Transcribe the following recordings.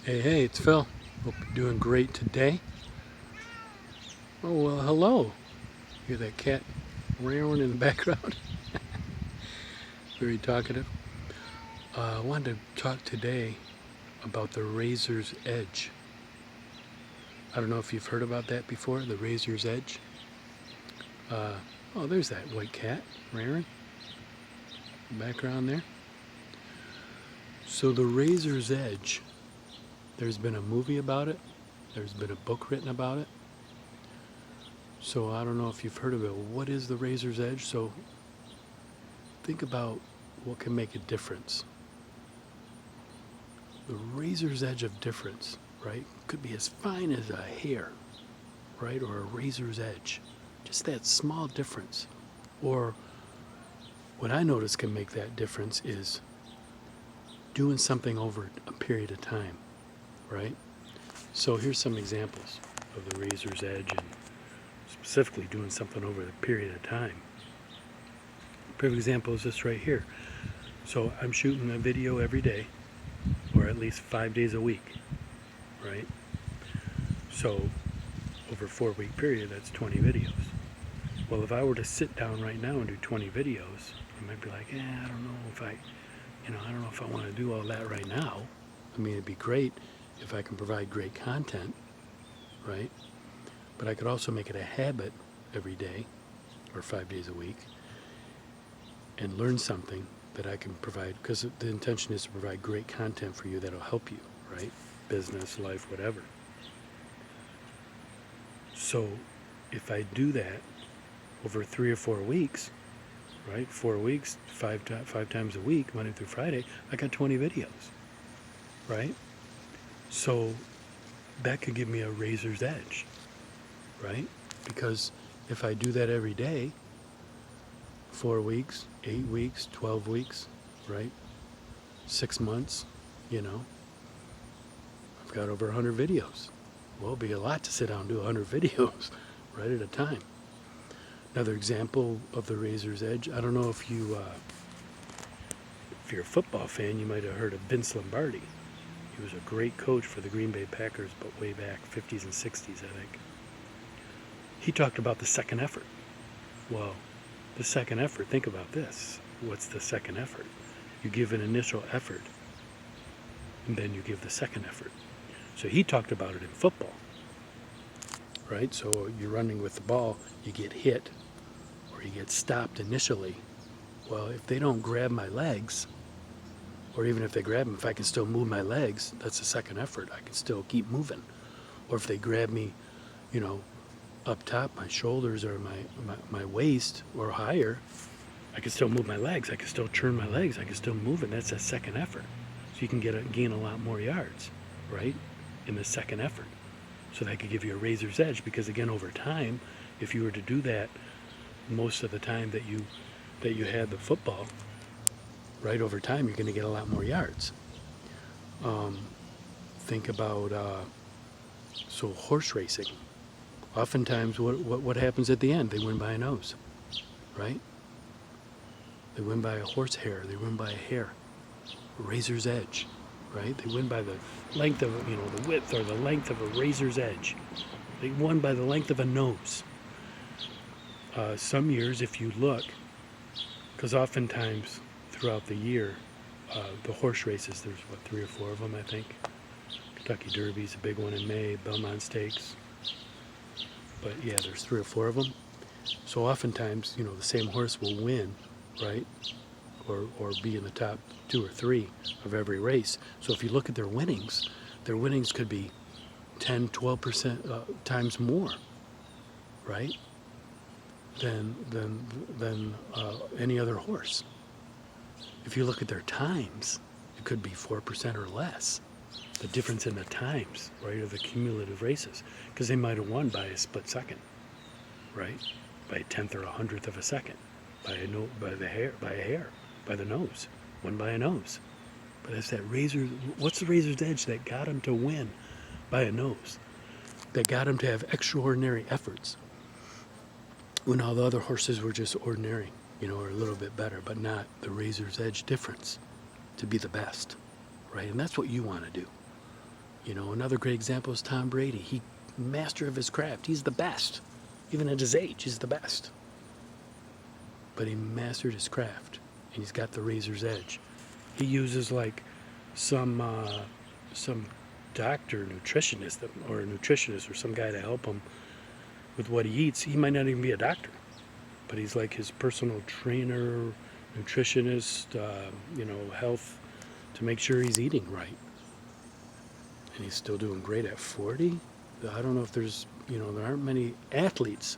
Hey, it's Phil. Hope you're doing great today. Oh, well, hello. Hear that cat meowing in the background? Very talkative. I wanted to talk today about the razor's edge. I don't know if you've heard about that before, the razor's edge. Oh, there's that white cat rearing in the background there. So the razor's edge, there's been a movie about it. There's been a book written about it. So I don't know if you've heard of it. What is the razor's edge? So think about what can make a difference. The razor's edge of difference, right, could be as fine as a hair, right, or a razor's edge. Just that small difference. Or what I notice can make that difference is doing something over a period of time, right? So here's some examples of the razor's edge and specifically doing something over a period of time. A perfect example is this right here. So I'm shooting a video every day, or at least 5 days a week, right? So over a 4-week period, that's 20 videos. Well, if I were to sit down right now and do 20 videos, I might be like, I don't know if I don't know if I want to do all that right now. I mean, it'd be great if I can provide great content, right? But I could also make it a habit every day or 5 days a week and learn something that I can provide, because the intention is to provide great content for you that'll help you, right? Business, life, whatever. So if I do that over 3 or 4 weeks, right? 4 weeks, five times a week, Monday through Friday, I got 20 videos, right? So that could give me a razor's edge, right? Because if I do that every day, 4 weeks, 8 weeks, 12 weeks, right? 6 months, I've got over 100 videos. Well, it'll be a lot to sit down and do 100 videos right at a time. Another example of the razor's edge, I don't know if you're a football fan, you might have heard of Vince Lombardi. He was a great coach for the Green Bay Packers, but way back, 50s and 60s, I think. He talked about the second effort. Well, the second effort, think about this. What's the second effort? You give an initial effort, and then you give the second effort. So he talked about it in football, right? So you're running with the ball, you get hit, or you get stopped initially. Well, if they don't grab my legs, or even if they grab them, if I can still move my legs, that's the second effort. I can still keep moving. Or if they grab me, up top, my shoulders or my waist or higher, I can still move my legs. I can still turn my legs. I can still move it. That's a second effort. So you can gain a lot more yards, right, in the second effort. So that could give you a razor's edge, because again, over time, if you were to do that most of the time that you had the football, right, over time, you're going to get a lot more yards. Think about so horse racing. Oftentimes, what happens at the end? They win by a nose, right? They win by a horse hair. They win by a hair. Razor's edge, right? They win by the length of, the width or the length of a razor's edge. They won by the length of a nose. Some years, if you look, because oftentimes throughout the year, the horse races, there's 3 or 4 of them, I think. Kentucky Derby's a big one in May, Belmont Stakes. But yeah, there's 3 or 4 of them. So oftentimes, the same horse will win, right? Or be in the top 2 or 3 of every race. So if you look at their winnings could be 10, 12% times more, right? Than any other horse. If you look at their times, it could be 4% or less. The difference in the times, right, of the cumulative races, because they might have won by a split second, right, by a tenth or a hundredth of a second, by a hair, by the nose, won by a nose. But it's that razor. What's the razor's edge that got him to win by a nose? That got him to have extraordinary efforts when all the other horses were just ordinary, or a little bit better, but not the razor's edge difference to be the best, right? And that's what you want to do. You know, another great example is Tom Brady. He master of his craft. He's the best. Even at his age, he's the best. But he mastered his craft, and he's got the razor's edge. He uses like some doctor, nutritionist, or a nutritionist, or some guy to help him with what he eats. He might not even be a doctor, but he's like his personal trainer, nutritionist, health, to make sure he's eating right. And he's still doing great at 40. I don't know if there aren't many athletes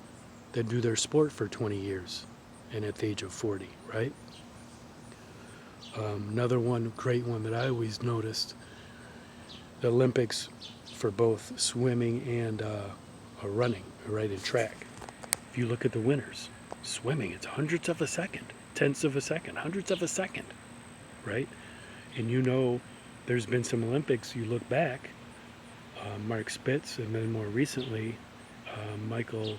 that do their sport for 20 years and at the age of 40, right? Another one, great one that I always noticed, the Olympics for both swimming and running, right, in track. If you look at the winners, swimming, it's hundredths of a second, tenths of a second, hundredths of a second, right? And there's been some Olympics, you look back, Mark Spitz, and then more recently, Michael,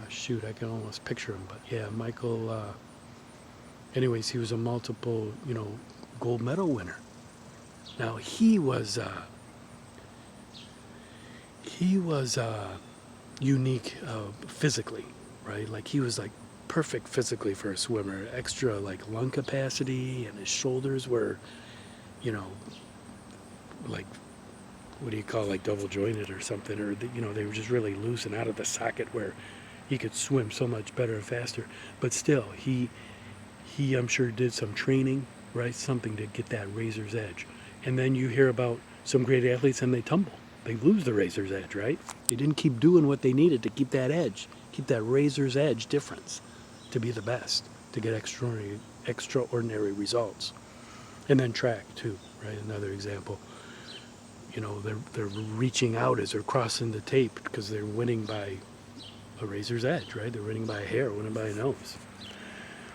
shoot, I can almost picture him, but yeah, Michael, anyways, he was a multiple, gold medal winner. Now, he was unique physically, right? Like, he was like perfect physically for a swimmer, extra like lung capacity, and his shoulders were, like, what do you call, like double jointed or something, or they were just really loose and out of the socket where he could swim so much better and faster. But still, he I'm sure did some training, right? Something to get that razor's edge. And then you hear about some great athletes and they tumble. They lose the razor's edge, right? They didn't keep doing what they needed to keep that edge, keep that razor's edge difference, to be the best, to get extraordinary results. And then track too, right? Another example. They're reaching out as they're crossing the tape because they're winning by a razor's edge, right? They're winning by a hair, winning by a nose.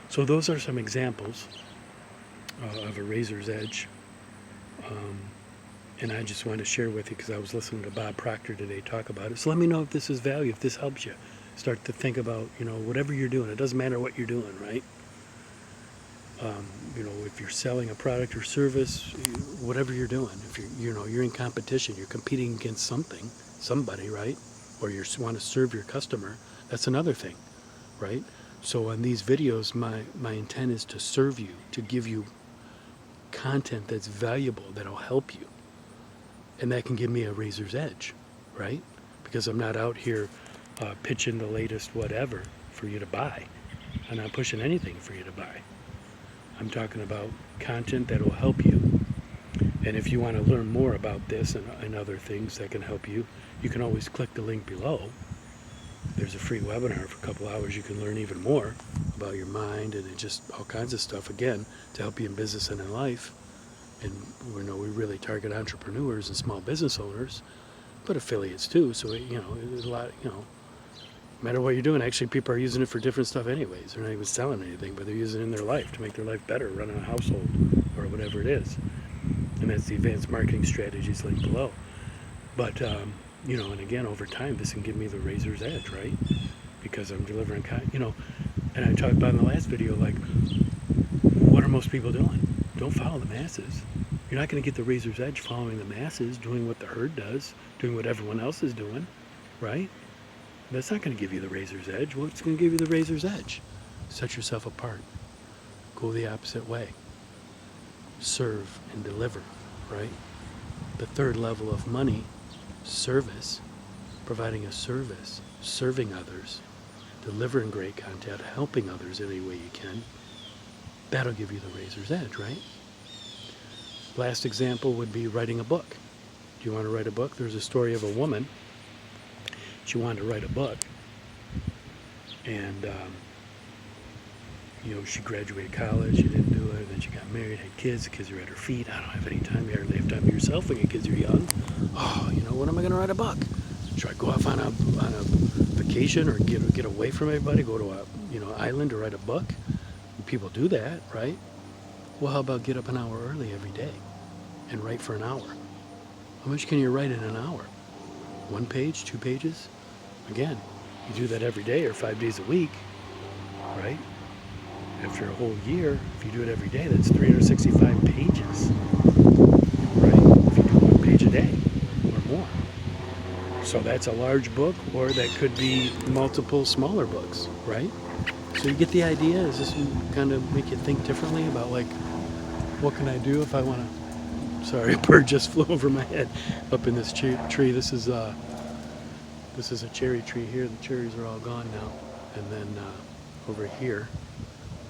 So those are some examples of a razor's edge. And I just wanted to share with you because I was listening to Bob Proctor today talk about it. So let me know if this is value, if this helps you. Start to think about, whatever you're doing. It doesn't matter what you're doing, right? If you're selling a product or service, whatever you're doing, if you're in competition, you're competing against somebody, right? Or you want to serve your customer, that's another thing, right? So on these videos, my intent is to serve you, to give you content that's valuable, that'll help you. And that can give me a razor's edge, right? Because I'm not out here pitching the latest whatever for you to buy. I'm not pushing anything for you to buy. I'm talking about content that will help you. And if you want to learn more about this and other things that can help you, you can always click the link below. There's a free webinar for a couple hours. You can learn even more about your mind and just all kinds of stuff, again, to help you in business and in life. And we really target entrepreneurs and small business owners, but affiliates too. So, there's a lot, no matter what you're doing, actually people are using it for different stuff anyways. They're not even selling anything, but they're using it in their life to make their life better, run a household or whatever it is. And that's the advanced marketing strategies linked below. But, and again, over time, this can give me the razor's edge, right? Because I'm delivering, and I talked about in the last video, like, what are most people doing? Don't follow the masses. You're not going to get the razor's edge following the masses, doing what the herd does, doing what everyone else is doing, right? That's not going to give you the razor's edge. What's going to give you the razor's edge? Set yourself apart. Go the opposite way. Serve and deliver, right? The third level of money, service, providing a service, serving others, delivering great content, helping others any way you can. That'll give you the razor's edge, right? Last example would be writing a book. Do you want to write a book? There's a story of a woman. She wanted to write a book. And, she graduated college. She didn't do it. Then she got married, had kids. The kids are at her feet. I don't have any time. You hardly have time for yourself when your kids are young. Oh, when am I going to write a book? Should I go off on a vacation or get away from everybody, go to a island to write a book? People do that, right? Well, how about get up an hour early every day and write for an hour? How much can you write in an hour? 1 page, 2 pages? Again, you do that every day or 5 days a week, right? After a whole year, if you do it every day, that's 365 pages. So that's a large book, or that could be multiple smaller books, right? So you get the idea? Does this kind of make you think differently about, like, what can I do if I want to? Sorry, a bird just flew over my head up in this tree. This is a cherry tree here. The cherries are all gone now. And then over here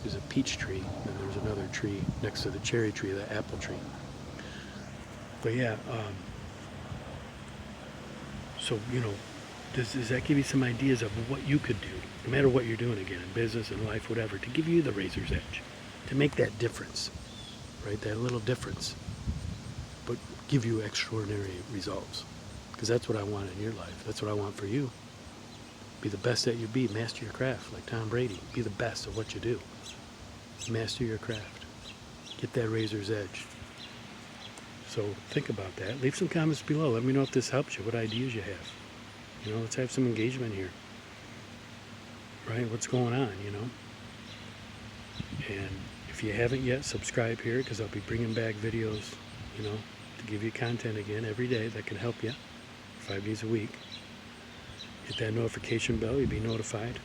is a peach tree, and there's another tree next to the cherry tree, the apple tree. But yeah, so, does that give you some ideas of what you could do, no matter what you're doing, again, in business, in life, whatever, to give you the razor's edge, to make that difference, right? That little difference, but give you extraordinary results. Because that's what I want in your life. That's what I want for you. Be the best that you be. Master your craft, like Tom Brady. Be the best at what you do. Master your craft. Get that razor's edge. So think about that. Leave some comments below. Let me know if this helps you, what ideas you have. Let's have some engagement here. Right? What's going on, And if you haven't yet, subscribe here, because I'll be bringing back videos, to give you content again every day that can help you 5 days a week. Hit that notification bell, you'll be notified.